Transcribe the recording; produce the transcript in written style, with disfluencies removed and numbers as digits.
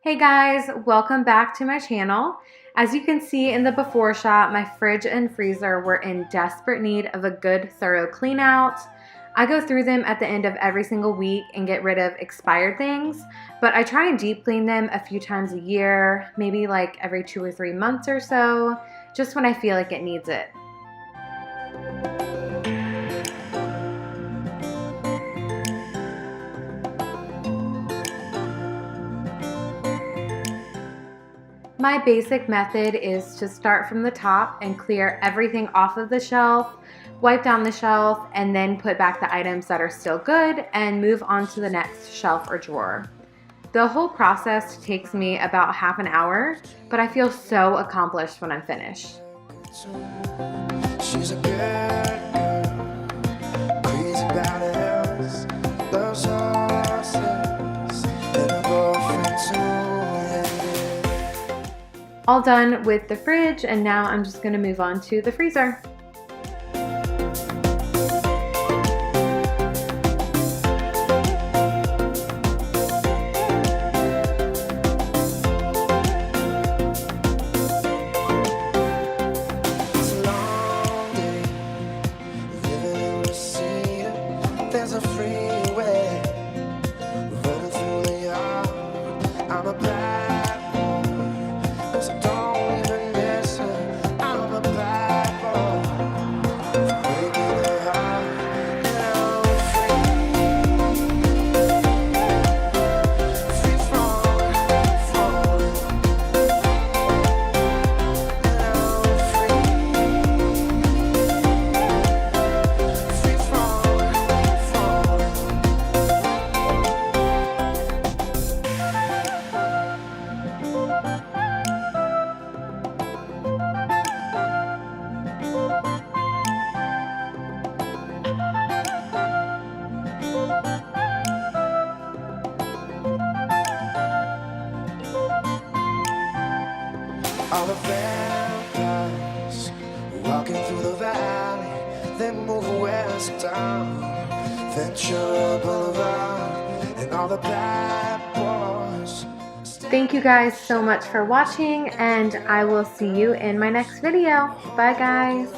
Hey guys, welcome back to my channel. As you can see in the before shot, my fridge and freezer were in desperate need of a good thorough clean out. I go through them at the end of every single week and get rid of expired things, but I try and deep clean them a few times a year, maybe like every 2 or 3 months or so, just when I feel like it needs it. My basic method is to start from the top and clear everything off of the shelf, wipe down the shelf, and then put back the items that are still good and move on to the next shelf or drawer. The whole process takes me about half an hour, but I feel so accomplished when I'm finished. She's a good girl, crazy about us, loves horses, and a boyfriend too. All done with the fridge, and now I'm just going to move on to the freezer. It's a long day, living in the city. There's a freeway running through the yard. I'm a bad boy, so don't even miss her. I'm a bad boy, breaking her heart, and I'm free falling, and I'm free falling. All the vampires walking through the valley, they move west down Ventura Boulevard, and all the bad boys. Thank you guys so much for watching, and I will see you in my next video. Bye guys.